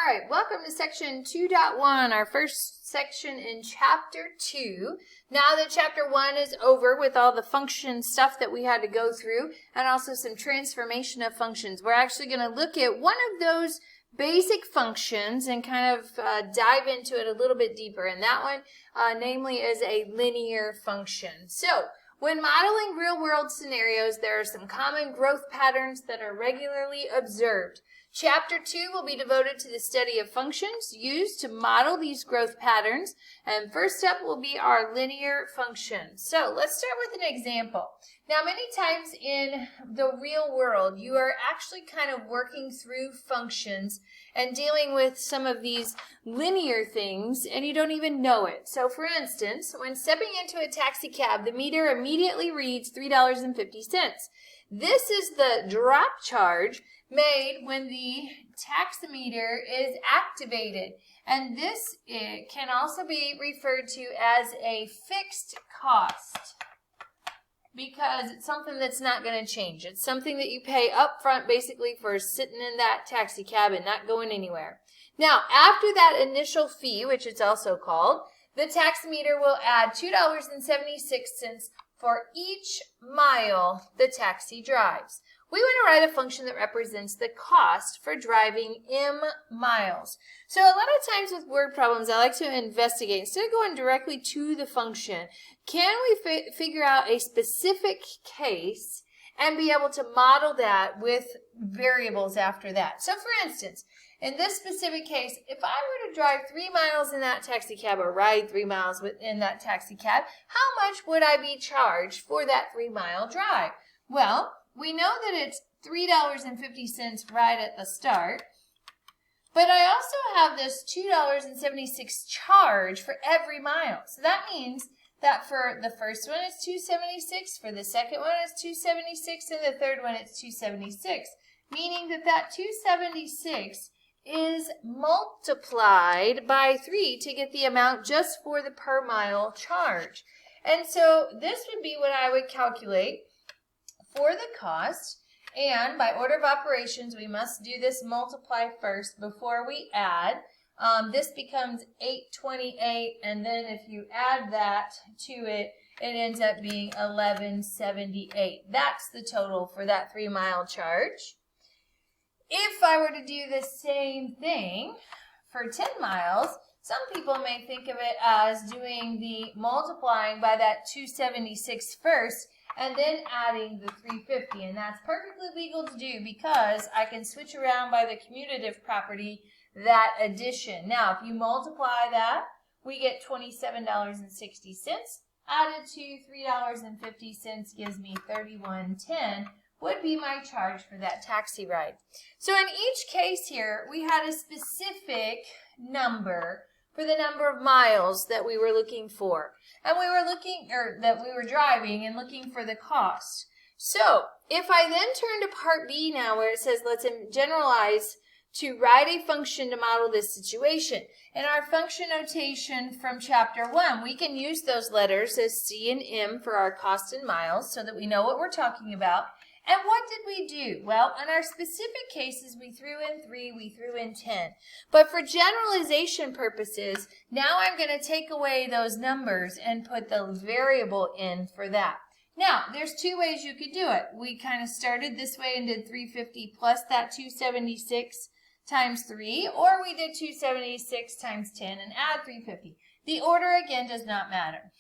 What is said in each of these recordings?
right, welcome to section 2.1, our first section in chapter 2. Now that chapter 1 is over with all the function stuff that we had to go through and also some transformation of functions, we're actually going to look at one of those basic functions and kind of dive into it a little bit deeper. And that one, namely, is a linear function. So, when modeling real-world scenarios, there are some common growth patterns that are regularly observed. Chapter 2 will be devoted to the study of functions used to model these growth patterns. And first up will be our linear function. So let's start with an example. Now, many times in the real world, you are actually kind of working through functions and dealing with some of these linear things, and you don't even know it. So, for instance, when stepping into a taxi cab, the meter immediately reads $3.50. This is the drop charge made when the taximeter is activated. And this can also be referred to as a fixed cost because it's something that's not going to change. It's something that you pay up front basically for sitting in that taxi cab and not going anywhere. Now, after that initial fee, which it's also called, the taximeter will add $2.76 for each mile the taxi drives. We want to write a function that represents the cost for driving m miles. So a lot of times with word problems, I like to investigate. Instead of going directly to the function, can we figure out a specific case and be able to model that with variables after that? So for instance, in this specific case, if I were to drive 3 miles in that taxi cab or ride 3 miles within that taxi cab, how much would I be charged for that 3-mile drive? Well, we know that it's $3.50 right at the start, but I also have this $2.76 charge for every mile. So that means that for the first one it's $2.76, for the second one it's $2.76, and the third one it's $2.76, meaning that that $2.76 is multiplied by 3 to get the amount just for the per mile charge. And so this would be what I would calculate for the cost, and by order of operations, we must do this multiply first before we add. This becomes $8.28, and then if you add that to it, it ends up being $11.78. That's the total for that 3-mile charge. If I were to do the same thing for 10 miles, some people may think of it as doing the multiplying by that $2.76 first, and then adding the $3.50, and that's perfectly legal to do because I can switch around by the commutative property that addition. Now, if you multiply that, we get $27.60. Added to $3.50 gives me $31.10, would be my charge for that taxi ride. So in each case here, we had a specific number for the number of miles that we were looking for. And we were looking, or that we were driving and looking for the cost. So, if I then turn to part B now where it says let's generalize to write a function to model this situation. In our function notation from chapter 1, we can use those letters as C and M for our cost in miles so that we know what we're talking about. And what did we do? Well, in our specific cases, we threw in 3, we threw in 10. But for generalization purposes, now I'm going to take away those numbers and put the variable in for that. Now, there's 2 ways you could do it. We kind of started this way and did 350 plus that 276 times 3, or we did 276 times 10 and add 350. The order, again, does not matter.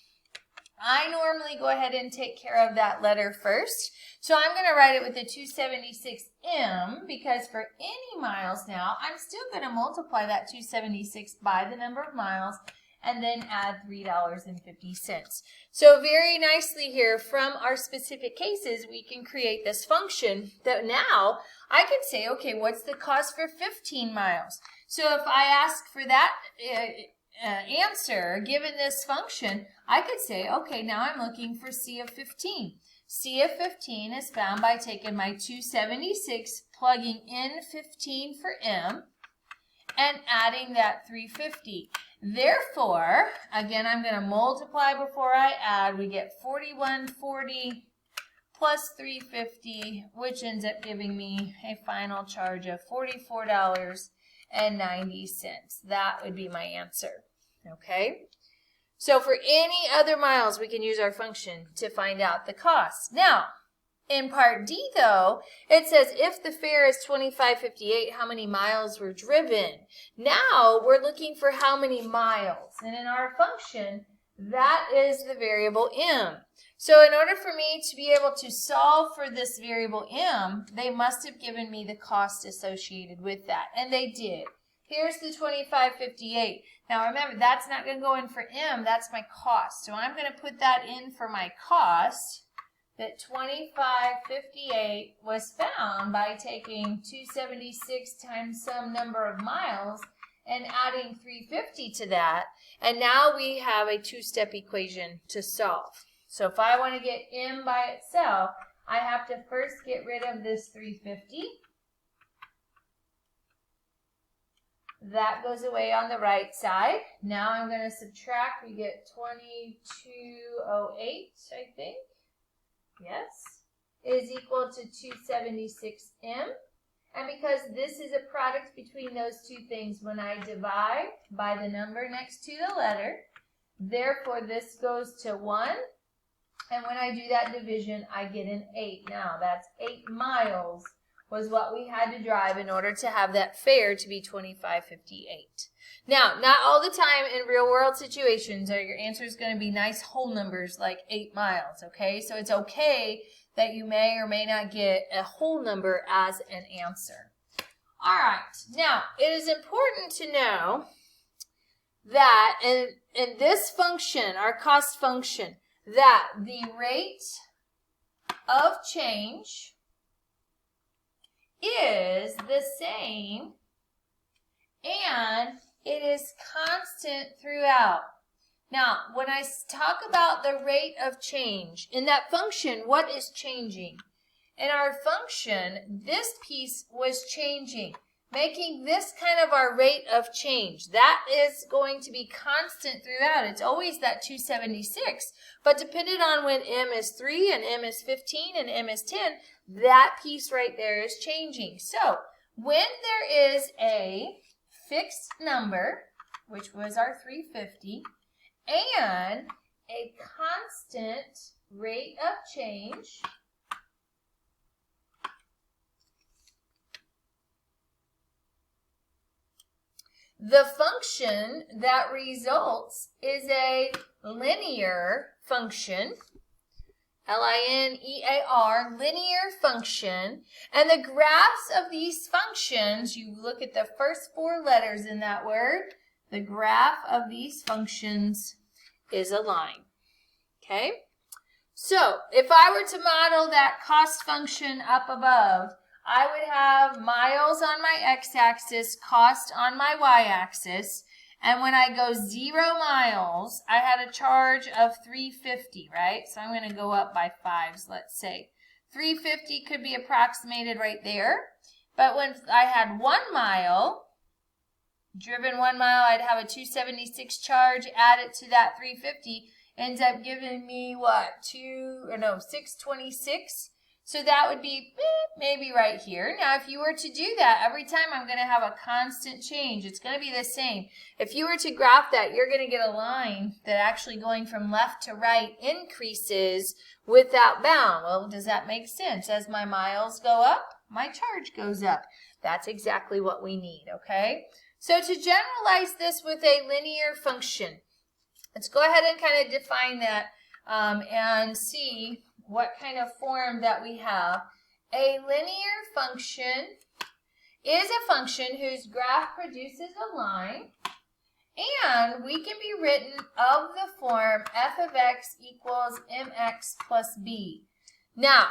I normally go ahead and take care of that letter first. So I'm going to write it with the 276m because for any miles now, I'm still going to multiply that 276 by the number of miles and then add $3.50. So very nicely here from our specific cases, we can create this function that now I could say, okay, what's the cost for 15 miles? So if I ask for that answer given this function, I could say, okay, now I'm looking for C of 15. C of 15 is found by taking my 276, plugging in 15 for M, and adding that 350. Therefore, again, I'm going to multiply before I add. We get 4140 plus 350, which ends up giving me a final charge of $44.50. That would be my answer. Okay? So for any other miles, we can use our function to find out the cost. Now, in part D, though, it says if the fare is $25.58, how many miles were driven? Now, we're looking for how many miles. And in our function, that is the variable m. So in order for me to be able to solve for this variable m, they must have given me the cost associated with that. And they did. Here's the $25.58. Now remember, that's not going to go in for m, that's my cost. So I'm going to put that in for my cost, that $25.58 was found by taking 276 times some number of miles and adding 350 to that. And now we have a two-step equation to solve. So if I want to get m by itself, I have to first get rid of this 350. That goes away on the right side. Now I'm going to subtract. We get 2208, I think. Yes. Is equal to 276m. And because this is a product between those two things, when I divide by the number next to the letter, therefore this goes to 1. And when I do that division, I get an 8. Now, that's 8 miles was what we had to drive in order to have that fare to be $25.58. Now, not all the time in real world situations are your answers going to be nice whole numbers like 8 miles, okay? So it's okay that you may or may not get a whole number as an answer. All right, now it is important to know that in this function, our cost function, that the rate of change is the same and it is constant throughout. Now, when I talk about the rate of change, in that function, what is changing? In our function, this piece was changing, making this kind of our rate of change. That is going to be constant throughout. It's always that 276. But depending on when m is 3 and m is 15 and m is 10, that piece right there is changing. So, when there is a fixed number, which was our 350, and a constant rate of change, the function that results is a linear function, L-I-N-E-A-R, linear function, and the graphs of these functions, you look at the first 4 letters in that word, the graph of these functions is a line, okay? So, if I were to model that cost function up above, I would have miles on my x-axis, cost on my y-axis, and when I go 0 miles, I had a charge of 350, right? So I'm going to go up by 5s, let's say. 350 could be approximated right there, but when I had 1 mile, driven 1 mile, I'd have a 276 charge, add it to that 350, ends up giving me what, 626. So that would be maybe right here. Now, if you were to do that, every time I'm going to have a constant change. It's going to be the same. If you were to graph that, you're going to get a line that actually going from left to right increases without bound. Well, does that make sense? As my miles go up, my charge goes up. That's exactly what we need, okay? So to generalize this with a linear function, let's go ahead and kind of define that and see what kind of form that we have. A linear function is a function whose graph produces a line, and we can be written of the form f of x equals mx plus b. Now,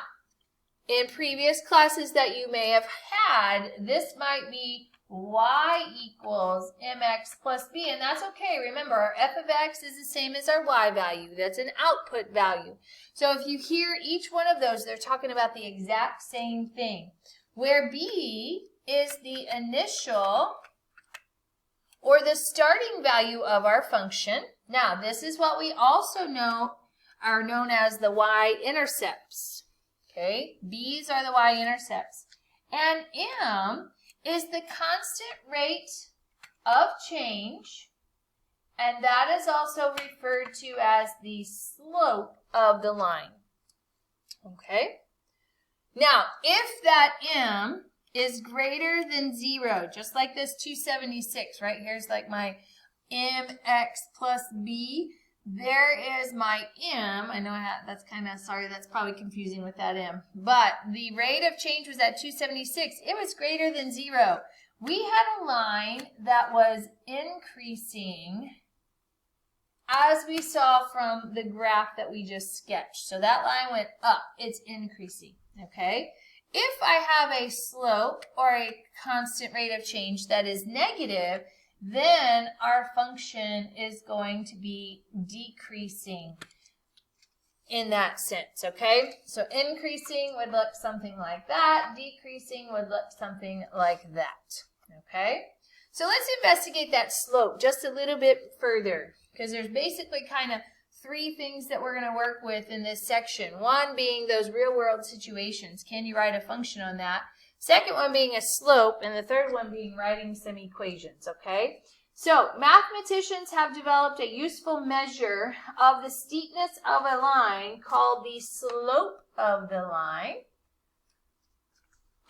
in previous classes that you may have had, this might be y equals mx plus b, and that's okay. Remember, our f of x is the same as our y value. That's an output value. So if you hear each one of those, they're talking about the exact same thing, where b is the initial or the starting value of our function. Now, this is what we also know are known as the y-intercepts. Okay, b's are the y-intercepts. And m is the constant rate of change, and that is also referred to as the slope of the line. Okay? Now, if that m is greater than 0, just like this 276, right? Here's like my mx plus b. There is my m. I know that's kind of, sorry, that's probably confusing with that m. But the rate of change was at 276. It was greater than 0. We had a line that was increasing as we saw from the graph that we just sketched. So that line went up. It's increasing, okay? If I have a slope or a constant rate of change that is negative, then our function is going to be decreasing in that sense, okay? So increasing would look something like that. Decreasing would look something like that, okay? So let's investigate that slope just a little bit further, because there's basically kind of 3 things that we're going to work with in this section. One being those real-world situations. Can you write a function on that? Second one being a slope, and the third one being writing some equations, okay? So mathematicians have developed a useful measure of the steepness of a line called the slope of the line.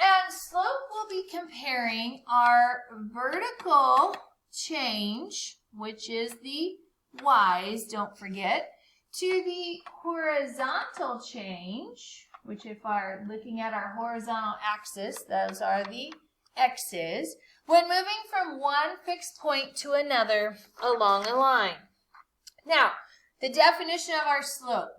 And slope will be comparing our vertical change, which is the y's, don't forget, to the horizontal change, which if we're looking at our horizontal axis, those are the x's, when moving from one fixed point to another along a line. Now, the definition of our slope.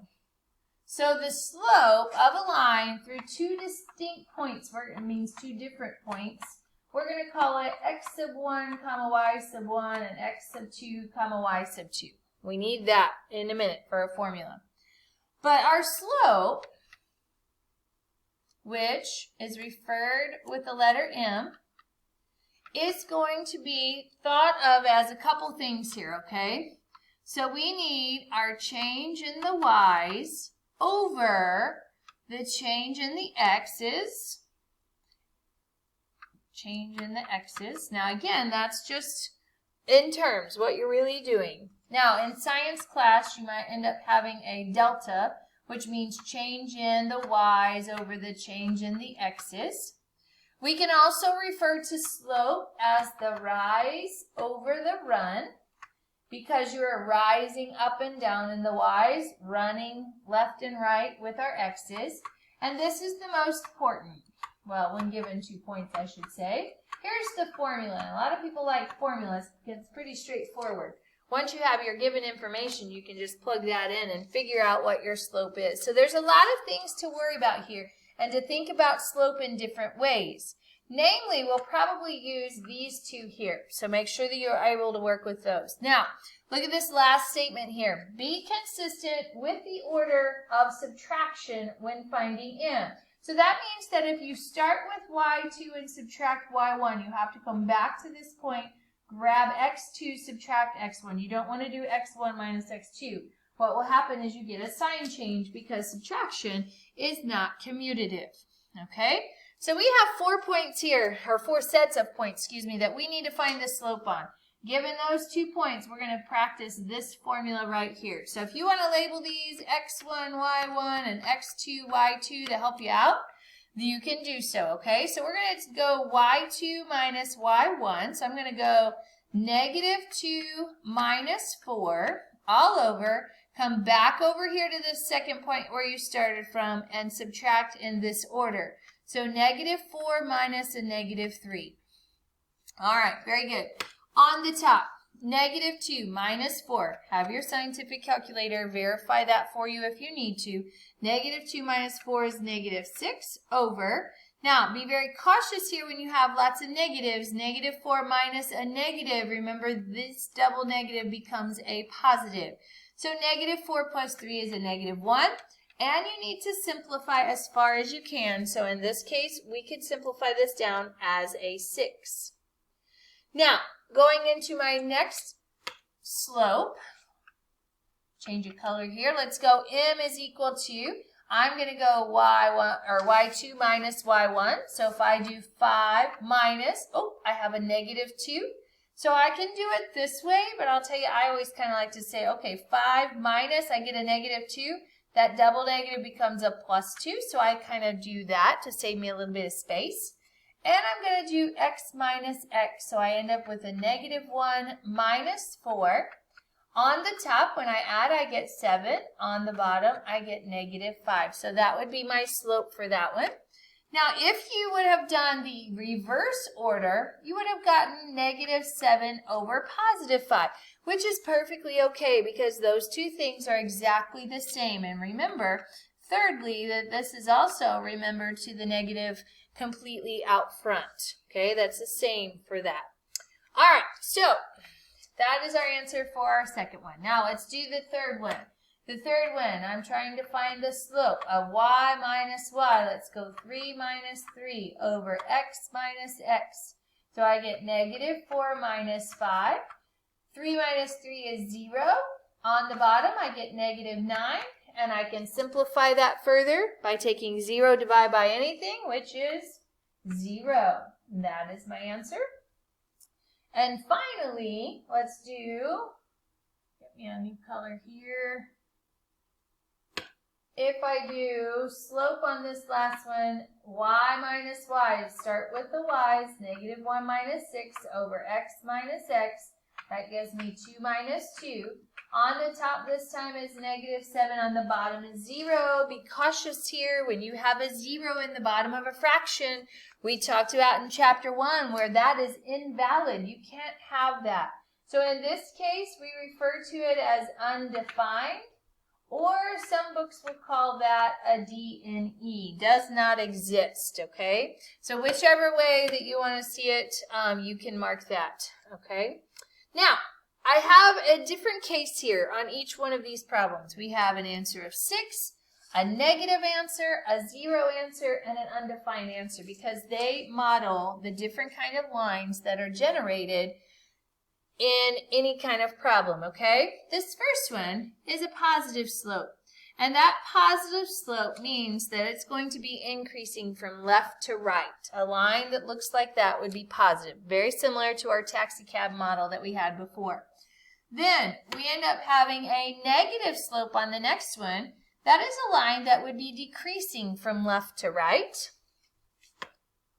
So the slope of a line through 2 distinct points, where it means 2 different points, we're going to call it x sub 1, comma y sub 1, and x sub 2, comma y sub 2. We need that in a minute for a formula. But our slope, which is referred with the letter m, is going to be thought of as a couple things here, okay? So we need our change in the y's over the change in the x's. Change in the x's. Now again, that's just in terms, what you're really doing. Now in science class, you might end up having a delta, which means change in the y's over the change in the x's. We can also refer to slope as the rise over the run, because you're rising up and down in the y's, running left and right with our x's. And this is the most important. Well, when given 2 points, I should say. Here's the formula. A lot of people like formulas because it's pretty straightforward. Once you have your given information, you can just plug that in and figure out what your slope is. So there's a lot of things to worry about here and to think about slope in different ways. Namely, we'll probably use these 2 here. So make sure that you're able to work with those. Now, look at this last statement here. Be consistent with the order of subtraction when finding m. So that means that if you start with y2 and subtract y1, you have to come back to this point, grab x2, subtract x1. You don't want to do x1 minus x2. What will happen is you get a sign change because subtraction is not commutative. Okay? So we have 4 points here, or 4 sets of points, excuse me, that we need to find the slope on. Given those 2 points, we're going to practice this formula right here. So if you want to label these x1, y1, and x2, y2 to help you out, you can do so, okay? So we're going to go y2 minus y1. So I'm going to go negative 2 minus 4 all over, come back over here to this second point where you started from, and subtract in this order. So negative 4 minus a negative 3. All right, very good. On the top, negative 2 minus 4. Have your scientific calculator verify that for you if you need to. Negative 2 minus 4 is negative 6 over. Now, be very cautious here when you have lots of negatives. Negative 4 minus a negative. Remember, this double negative becomes a positive. So negative 4 plus 3 is a negative 1. And you need to simplify as far as you can. So in this case, we could simplify this down as a 6. Now, going into my next slope, change of color here. Let's go m is equal to, I'm going to go y1 or y2 minus y1. So if I do 5 minus, I have a negative 2. So I can do it this way, but I'll tell you, I always kind of like to say, okay, 5 minus, I get a negative 2. That double negative becomes a plus 2. So I kind of do that to save me a little bit of space. And I'm going to do x minus x. So I end up with a negative 1 minus 4. On the top, when I add, I get 7. On the bottom, I get negative 5. So that would be my slope for that one. Now, if you would have done the reverse order, you would have gotten negative 7 over positive 5, which is perfectly okay because those two things are exactly the same. And remember, thirdly, that this is also, remember, to the negative completely out front. Okay, that's the same for that. All right, so that is our answer for our second one. Now let's do the third one. The third one, I'm trying to find the slope of y minus y. Let's go 3 minus 3 over x minus x. So I get negative 4 minus 5. 3 minus 3 is 0. On the bottom, I get negative 9. And I can simplify that further by taking 0 divided by anything, which is 0. And that is my answer. And finally, let's do, get me a new color here. If I do slope on this last one, y minus y, start with the y's, negative 1 minus 6 over x minus x. That gives me 2 minus 2. On the top this time is negative 7. On the bottom is 0. Be cautious here. When you have a 0 in the bottom of a fraction, we talked about in chapter 1 where that is invalid. You can't have that. So in this case, we refer to it as undefined, or some books will call that a D&E. Does not exist, okay? So whichever way that you want to see it, you can mark that, okay? Now, I have a different case here on each one of these problems. We have an answer of 6, a negative answer, a 0 answer, and an undefined answer because they model the different kind of lines that are generated in any kind of problem, okay? This first one is a positive slope. And that positive slope means that it's going to be increasing from left to right. A line that looks like that would be positive. Very similar to our taxi cab model that we had before. Then we end up having a negative slope on the next one. That is a line that would be decreasing from left to right.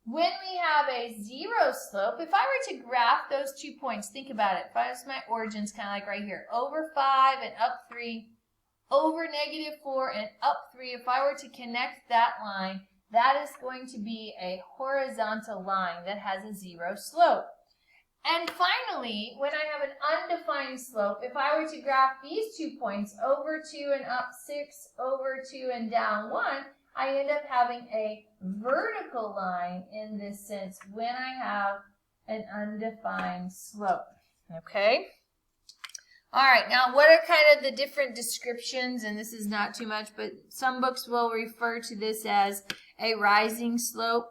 When we have a 0 slope, if I were to graph those 2 points, think about it. If I was my origins, kind of like right here, over 5 and up 3, over negative 4 and up 3, if I were to connect that line, that is going to be a horizontal line that has a 0 slope. And finally, when I have an undefined slope, if I were to graph these 2 points, over 2 and up 6, over 2 and down 1, I end up having a vertical line in this sense when I have an undefined slope, okay? All right, now what are kind of the different descriptions, and this is not too much, but some books will refer to this as a rising slope.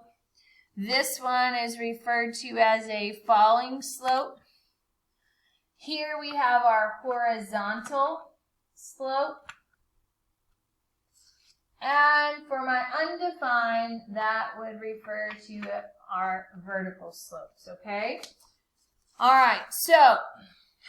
This one is referred to as a falling slope. Here we have our horizontal slope. And for my undefined, that would refer to our vertical slopes, okay? All right, so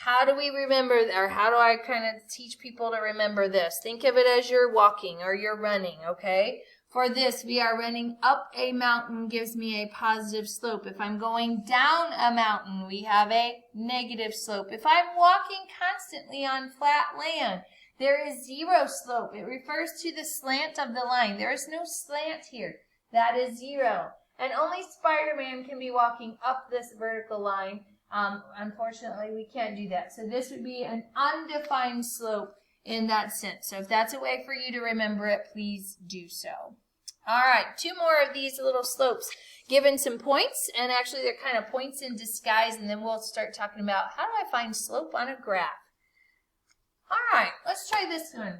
how do we remember, or how do I kind of teach people to remember this? Think of it as you're walking or you're running, okay? For this, we are running up a mountain, gives me a positive slope. If I'm going down a mountain, we have a negative slope. If I'm walking constantly on flat land, there is 0 slope. It refers to the slant of the line. There is no slant here. That is 0. And only Spider-Man can be walking up this vertical line. Unfortunately, we can't do that. So this would be an undefined slope in that sense. So if that's a way for you to remember it, please do so. All right, 2 more of these little slopes given some points. And actually, they're kind of points in disguise. And then we'll start talking about how do I find slope on a graph. All right, let's try this one.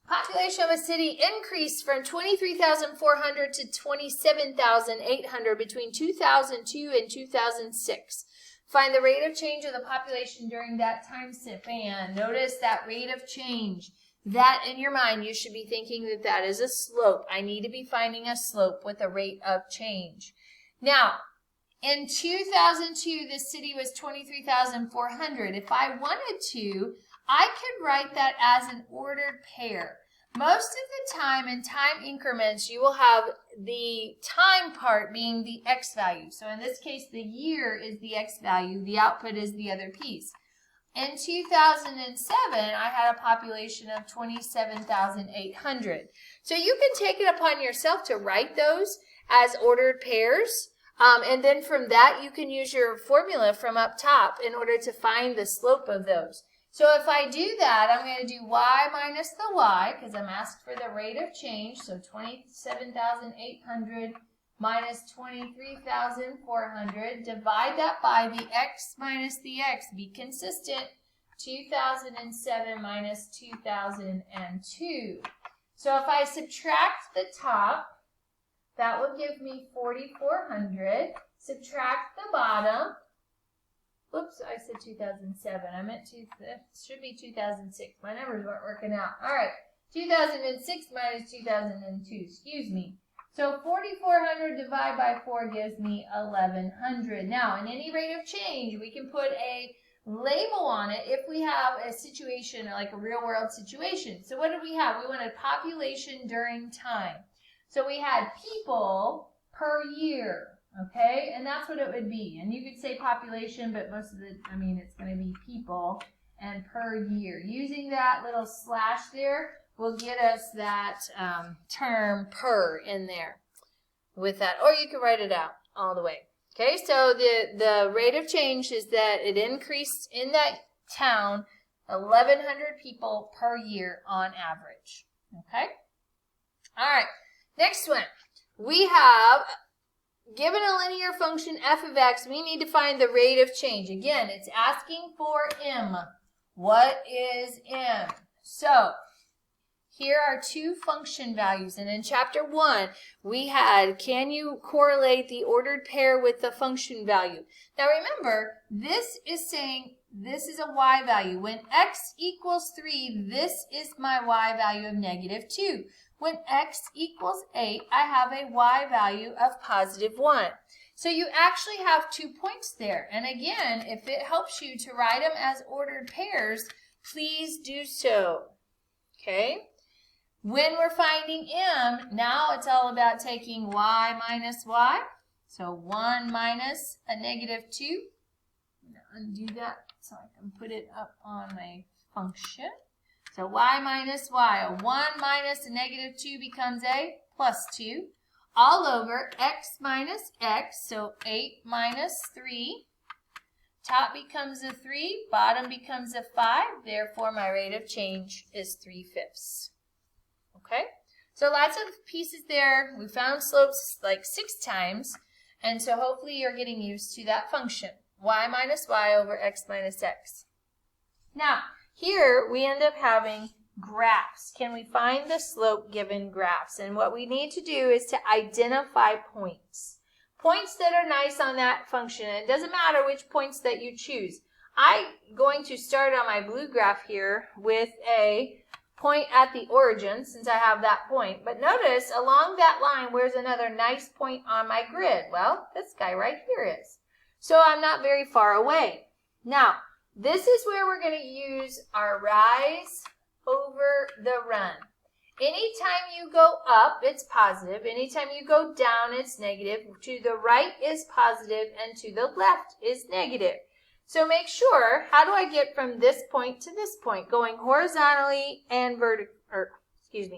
Population of a city increased from 23,400 to 27,800 between 2002 and 2006. Find the rate of change of the population during that time span. Notice that rate of change. that in your mind, you should be thinking that that is a slope. I need to be finding a slope with a rate of change. Now, in 2002, the city was 23,400. If I wanted to, I could write that as an ordered pair. Most of the time in time increments, you will have the time part being the x value. So in this case, the year is the x value. The output is the other piece. In 2007, I had a population of 27,800. So you can take it upon yourself to write those as ordered pairs. And then from that, you can use your formula from up top in order to find the slope of those. So if I do that, I'm going to do y minus the y, because I'm asked for the rate of change. So 27,800 minus 23,400. Divide that by the x minus the x. Be consistent. 2007 minus 2002. So if I subtract the top, that will give me 4,400. Subtract the bottom. Oops, I said 2007. I meant it should be 2006. My numbers weren't working out. All right, 2006 minus 2002. Excuse me. So 4,400 divided by 4 gives me 1,100. Now, in any rate of change, we can put a label on it if we have a situation like a real world situation. So what did we have? We wanted population during time. So we had people per year, okay? And that's what it would be. And you could say population, but most of the, it's going to be people and per year. Using that little slash there will get us that term per in there with that. Or you can write it out all the way. Okay, so the rate of change is that it increased in that town 1,100 people per year on average. Okay? All right, next one. We have, given a linear function f of x, we need to find the rate of change. Again, it's asking for m. What is m? So, here are two function values, and in chapter 1, we had, can you correlate the ordered pair with the function value? Now remember, this is saying this is a y value. When x equals 3, this is my y value of negative 2. When x equals 8, I have a y value of positive 1. So you actually have 2 points there. And again, if it helps you to write them as ordered pairs, please do so. Okay? When we're finding m, now it's all about taking y minus y. So 1 minus a negative 2. I'm going to undo that so I can put it up on my function. So y minus y. A 1 minus a negative 2 becomes a plus 2. All over x minus x. So 8 minus 3. Top becomes a 3. Bottom becomes a 5. Therefore, my rate of change is 3/5. Okay, so lots of pieces there. We found slopes like 6 times, and so hopefully you're getting used to that function, y minus y over x minus x. Now, here we end up having graphs. Can we find the slope given graphs? And what we need to do is to identify points. Points that are nice on that function. It doesn't matter which points that you choose. I'm going to start on my blue graph here with a point at the origin, since I have that point. But notice, along that line, where's another nice point on my grid? Well, this guy right here is. So I'm not very far away. Now, this is where we're going to use our rise over the run. Anytime you go up, it's positive. Anytime you go down, it's negative. To the right is positive, and to the left is negative. So make sure, how do I get from this point to this point? Going horizontally and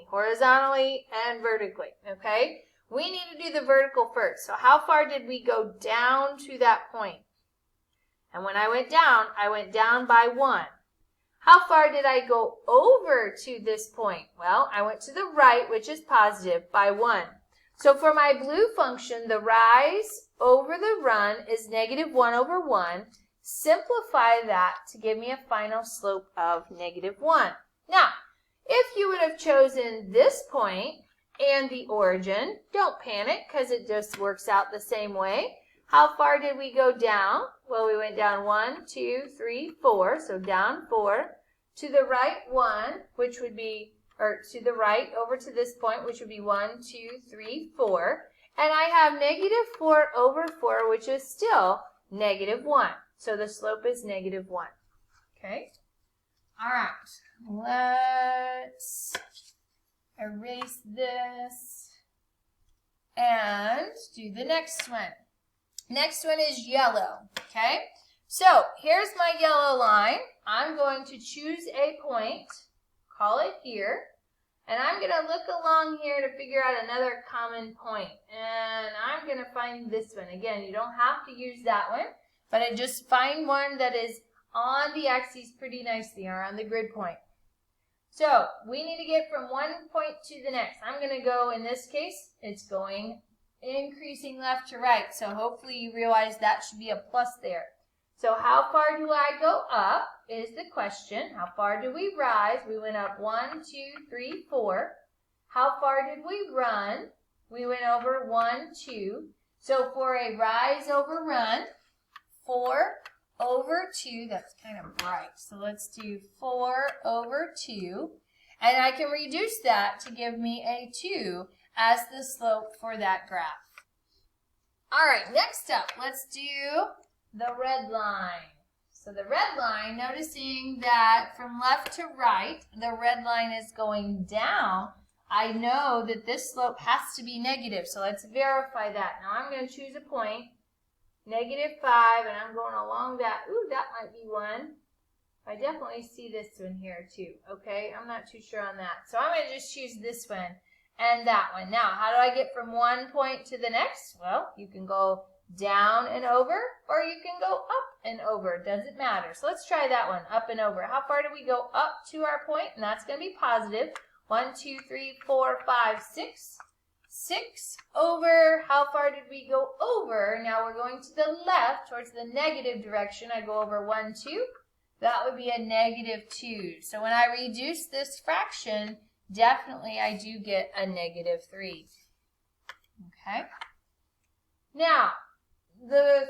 horizontally and vertically, okay? We need to do the vertical first. So how far did we go down to that point? And when I went down by 1. How far did I go over to this point? Well, I went to the right, which is positive, by 1. So for my blue function, the rise over the run is negative 1 over 1. Simplify that to give me a final slope of negative 1. Now, if you would have chosen this point and the origin, don't panic because it just works out the same way. How far did we go down? Well, we went down 1, 2, 3, 4, so down 4 to the right 1, which would be, or to the right over to this point, which would be 1, 2, 3, 4. And I have negative 4 over 4, which is still negative 1. So the slope is negative 1. Okay? All right. Let's erase this and do the next one. Next one is yellow. Okay? So here's my yellow line. I'm going to choose a point, call it here, and I'm going to look along here to figure out another common point. And I'm going to find this one. Again, you don't have to use that one, but I just find one that is on the axis pretty nicely, or on the grid point. So we need to get from one point to the next. I'm going to go, in this case, it's going increasing left to right. So hopefully you realize that should be a plus there. So how far do I go up is the question. How far do we rise? We went up 1, 2, 3, 4. How far did we run? We went over 1, 2. So for a rise over run, 4 over 2. That's kind of bright. So let's do 4 over 2. And I can reduce that to give me a 2 as the slope for that graph. All right, next up, let's do the red line. So the red line, noticing that from left to right, the red line is going down, I know that this slope has to be negative. So let's verify that. Now I'm going to choose a point, negative 5, and I'm going along that. Ooh, that might be 1. I definitely see this one here too. Okay, I'm not too sure on that. So I'm going to just choose this one and that one. Now, how do I get from one point to the next? Well, you can go down and over, or you can go up and over. It doesn't matter. So let's try that one, up and over. How far do we go up to our point? And that's going to be positive. 1, 2, 3, 4, 5, 6. 6 over. How far did we go over? Now we're going to the left towards the negative direction. I go over 1, 2. That would be a negative 2. So when I reduce this fraction, definitely I do get a negative 3. Okay. Now, the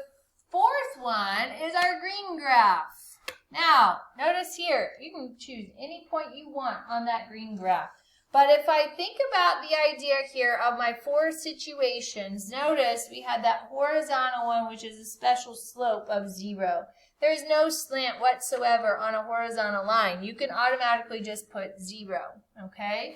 fourth one is our green graph. Now, notice here, you can choose any point you want on that green graph. But if I think about the idea here of my 4 situations, notice we had that horizontal one, which is a special slope of 0. There's no slant whatsoever on a horizontal line. You can automatically just put 0, okay?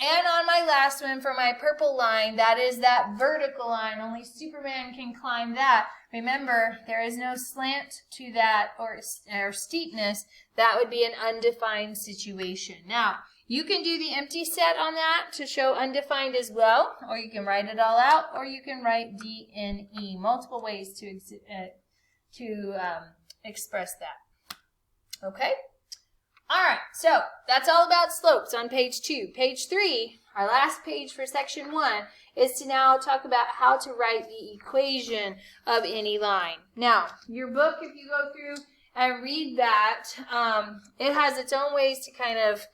And on my last one, for my purple line, that is that vertical line. Only Superman can climb that. Remember, there is no slant to that or steepness. That would be an undefined situation. Now, you can do the empty set on that to show undefined as well, or you can write it all out, or you can write D, N, E. Multiple ways to express that. Okay? All right, so that's all about slopes on page 2. Page 3, our last page for section 1, is to now talk about how to write the equation of any line. Now, your book, if you go through and read that, it has its own ways to kind of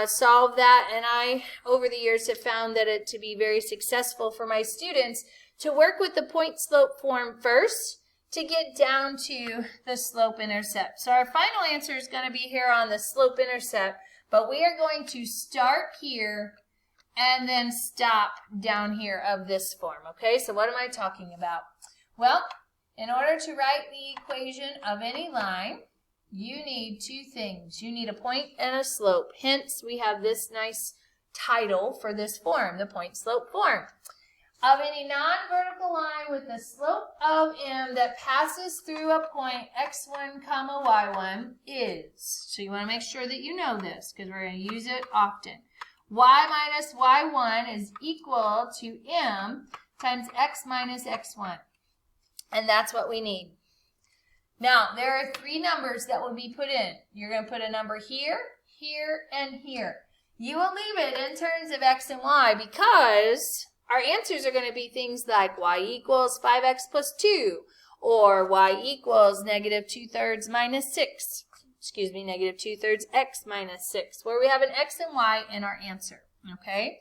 solve that, and I, over the years, have found that it to be very successful for my students to work with the point-slope form first, to get down to the slope-intercept. So our final answer is going to be here on the slope-intercept, but we are going to start here and then stop down here of this form, okay? So what am I talking about? Well, in order to write the equation of any line, you need 2 things. You need a point and a slope. Hence, we have this nice title for this form, the point-slope form. Of any non-vertical line with a slope of m that passes through a point x1, comma y1 is, so you want to make sure that you know this because we're going to use it often. Y minus y1 is equal to m times x minus x1. And that's what we need. Now, there are 3 numbers that will be put in. You're going to put a number here, here, and here. You will leave it in terms of x and y because our answers are going to be things like y equals 5x plus 2, or y equals negative 2/3 minus 6. Excuse me, negative 2/3 x minus 6, where we have an x and y in our answer, okay?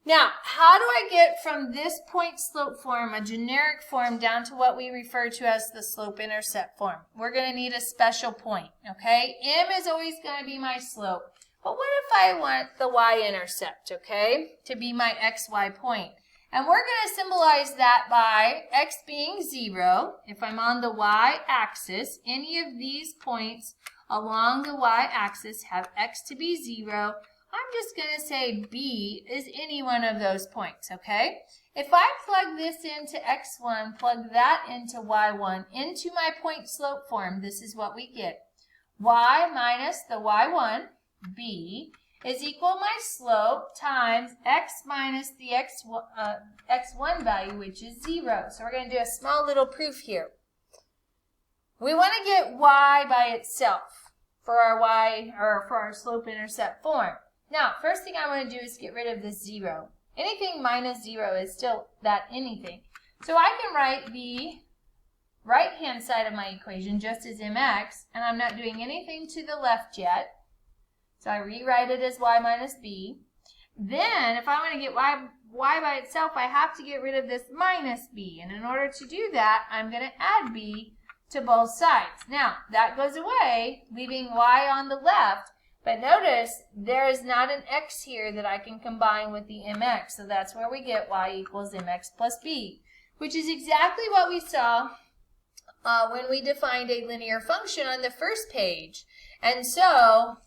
Now, how do I get from this point slope form, a generic form, down to what we refer to as the slope-intercept form? We're going to need a special point, okay? M is always going to be my slope. But what if I want the y-intercept, okay, to be my xy point? And we're going to symbolize that by x being 0. If I'm on the y-axis, any of these points along the y-axis have x to be 0. I'm just going to say B is any one of those points, okay? If I plug this into x1, plug that into y1, into my point slope form, this is what we get. Y minus the y1, B, is equal my slope times x minus the x1 value, which is 0. So we're going to do a small little proof here. We want to get y by itself for our slope-intercept form. Now, first thing I want to do is get rid of this 0. Anything minus 0 is still that anything. So I can write the right-hand side of my equation just as mx, and I'm not doing anything to the left yet. So I rewrite it as y minus b. Then, if I want to get y by itself, I have to get rid of this minus b. And in order to do that, I'm going to add b to both sides. Now, that goes away, leaving y on the left. But notice, there is not an x here that I can combine with the mx. So that's where we get y equals mx plus b, which is exactly what we saw when we defined a linear function on the first page. And so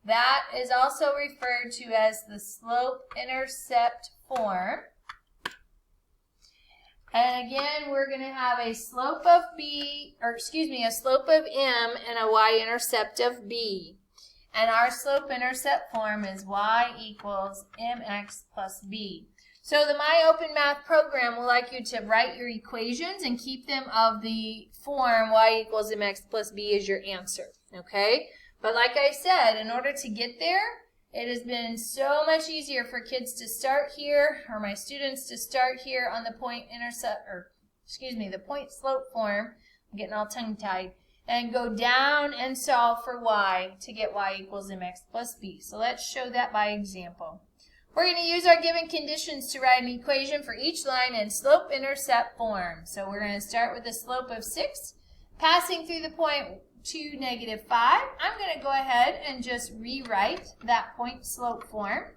that is also referred to as the slope-intercept form. And again, we're going to have a slope of a slope of m and a y-intercept of b. And our slope-intercept form is y equals mx plus b. So the My Open Math program will like you to write your equations and keep them of the form y equals mx plus b as your answer, okay? But like I said, in order to get there, it has been so much easier for kids to start here, or my students to start here on the the point slope form. I'm getting all tongue-tied. And go down and solve for y to get y equals mx plus b. So let's show that by example. We're going to use our given conditions to write an equation for each line in slope-intercept form. So we're going to start with a slope of 6, passing through the point 2, negative 5. I'm going to go ahead and just rewrite that point slope form.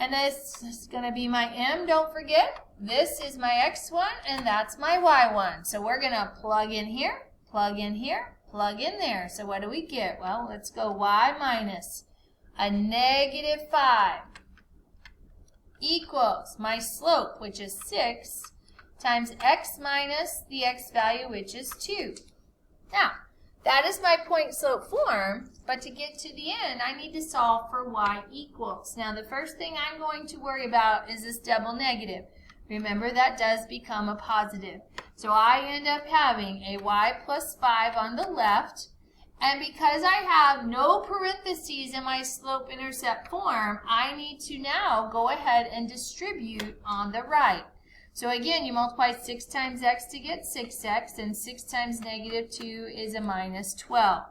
And this is going to be my m, don't forget. This is my x1, and that's my y1. So we're going to plug in here, plug in here, plug in there. So what do we get? Well, let's go y minus a negative 5 equals my slope, which is 6, times x minus the x value, which is 2. Now, that is my point slope form, but to get to the end, I need to solve for y equals. Now, the first thing I'm going to worry about is this double negative. Remember, that does become a positive. So I end up having a y plus 5 on the left, and because I have no parentheses in my slope-intercept form, I need to now go ahead and distribute on the right. So again, you multiply 6 times x to get 6x, and 6 times negative 2 is a minus 12.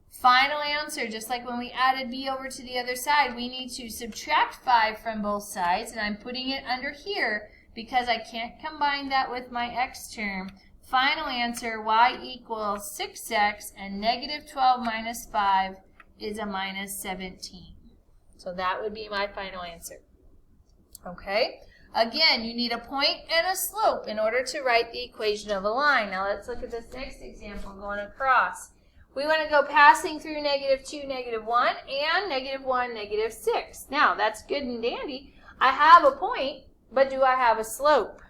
Final answer, just like when we added b over to the other side, we need to subtract 5 from both sides, and I'm putting it under here because I can't combine that with my x term. Final answer, y equals 6x, and negative 12 minus 5 is a minus 17. So that would be my final answer. Okay? Again, you need a point and a slope in order to write the equation of a line. Now let's look at this next example going across. We want to go passing through negative 2, negative 1, and negative 1, negative 6. Now, that's good and dandy. I have a point, but do I have a slope?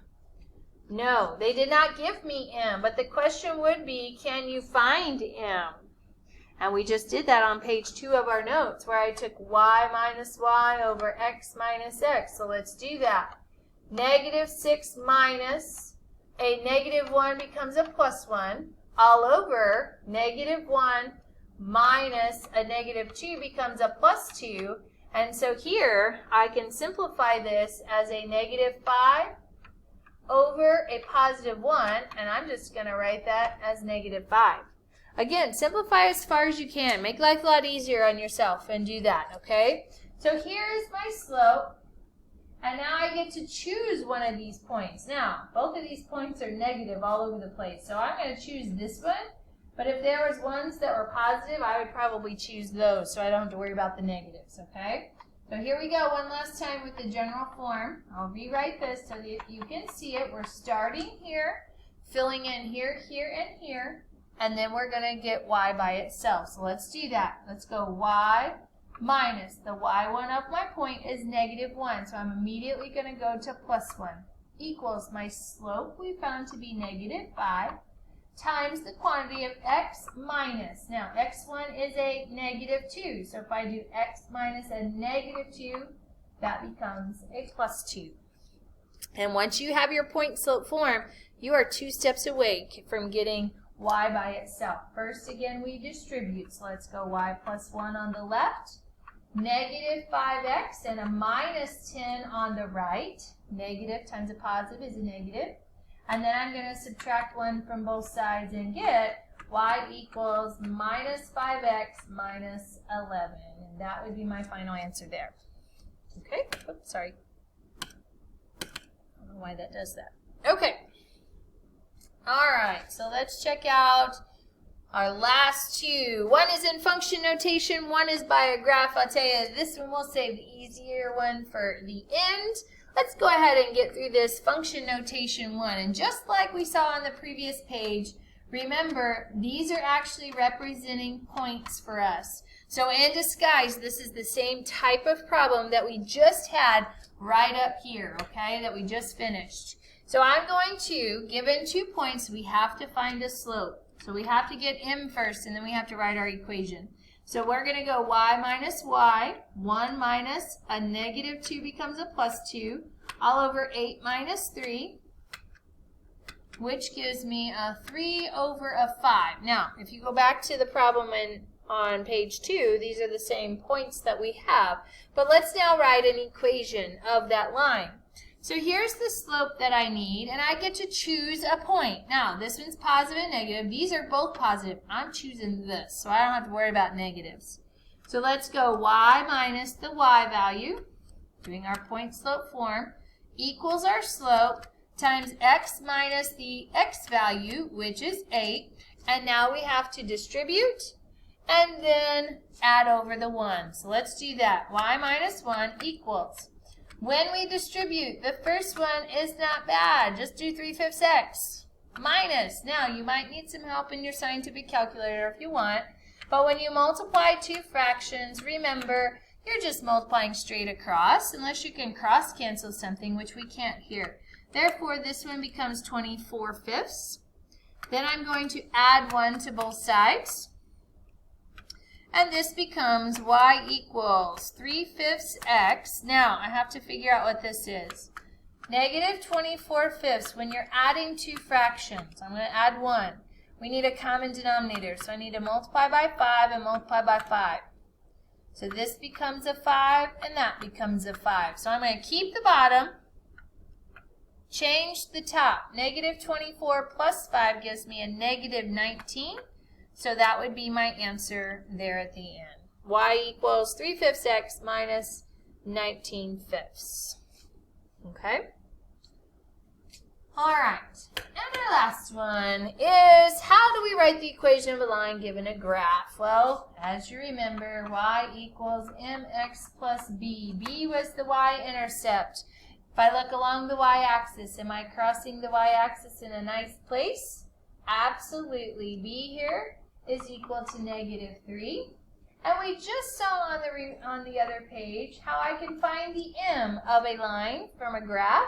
No, they did not give me m, but the question would be, can you find m? And we just did that on page 2 of our notes, where I took y minus y over x minus x. So let's do that. Negative 6 minus a negative 1 becomes a plus 1. All over negative 1 minus a negative 2 becomes a plus 2. And so here I can simplify this as a negative 5 over a positive 1. And I'm just going to write that as negative 5. Again, simplify as far as you can. Make life a lot easier on yourself and do that, okay? So here's my slope. And now I get to choose one of these points. Now, both of these points are negative all over the place. So I'm going to choose this one. But if there was ones that were positive, I would probably choose those so I don't have to worry about the negatives, okay? So here we go one last time with the general form. I'll rewrite this so that you can see it. We're starting here, filling in here, here, and here. And then we're going to get y by itself. So let's do that. Let's go y minus the y1 of my point is -1. So I'm immediately going to go to +1 equals my slope we found to be -5 times the quantity of x minus. Now x1 is a -2. So if I do x minus a -2, that becomes a +2. And once you have your point slope form, you are 2 steps away from getting y by itself. First, again, we distribute. So let's go y plus 1 on the left, -5x, and a -10 on the right. Negative times a positive is a negative. And then I'm going to subtract 1 from both sides and get y equals -5x minus 11. And that would be my final answer there. Okay? Oops, sorry. I don't know why that does that. Okay. All right, so let's check out our last two. One is in function notation, one is by a graph. I'll tell you, this one we'll save the easier one for the end. Let's go ahead and get through this function notation one. And just like we saw on the previous page, remember, these are actually representing points for us. So in disguise, this is the same type of problem that we just had right up here, okay, that we just finished. So I'm going to, given 2 points, we have to find a slope. So we have to get m first, and then we have to write our equation. So we're going to go y minus y, 1 minus a -2 becomes a +2, all over 8 minus 3, which gives me a 3 over a 5. Now, if you go back to the problem on page 2, these are the same points that we have. But let's now write an equation of that line. So here's the slope that I need, and I get to choose a point. Now, this one's positive and negative. These are both positive. I'm choosing this, so I don't have to worry about negatives. So let's go y minus the y value, doing our point slope form, equals our slope times x minus the x value, which is 8. And now we have to distribute and then add over the 1. So let's do that. Y minus 1 equals. When we distribute, the first one is not bad. Just do 3/5 x. Minus. Now, you might need some help in your scientific calculator if you want. But when you multiply 2 fractions, remember, you're just multiplying straight across, unless you can cross-cancel something, which we can't here. Therefore, this one becomes 24/5. Then I'm going to add 1 to both sides. And this becomes y equals 3/5 x. Now, I have to figure out what this is. -24/5 when you're adding 2 fractions. I'm going to add 1. We need a common denominator, so I need to multiply by 5 and multiply by 5. So this becomes a 5, and that becomes a 5. So I'm going to keep the bottom, change the top. -24 plus 5 gives me a -19. So that would be my answer there at the end. Y equals 3/5 x minus 19/5. Okay? All right. And our last one is, how do we write the equation of a line given a graph? Well, as you remember, y equals mx plus b. B was the y-intercept. If I look along the y-axis, am I crossing the y-axis in a nice place? Absolutely. B here is equal to -3. And we just saw on the other page how I can find the m of a line from a graph.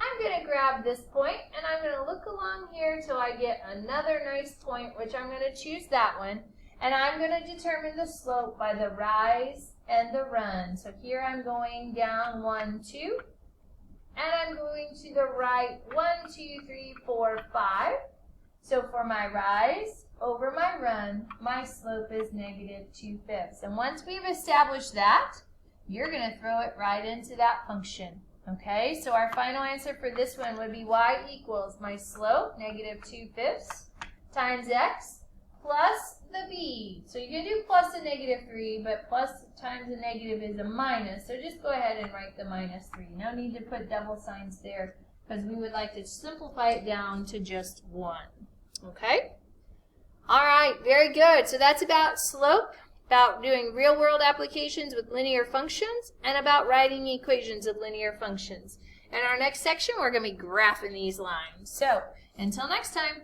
I'm going to grab this point, and I'm going to look along here till I get another nice point, which I'm going to choose that one. And I'm going to determine the slope by the rise and the run. So here I'm going down 1, 2. And I'm going to the right 1, 2, 3, 4, 5. So for my rise over my run, my slope is -2/5. And once we've established that, you're going to throw it right into that function. Okay, so our final answer for this one would be y equals my slope, -2/5, times x plus the b. So you can do plus a negative 3, but plus times a negative is a minus. So just go ahead and write the minus 3. No need to put double signs there because we would like to simplify it down to just 1. Okay? All right, very good. So that's about slope, about doing real-world applications with linear functions, and about writing equations of linear functions. In our next section, we're going to be graphing these lines. So until next time.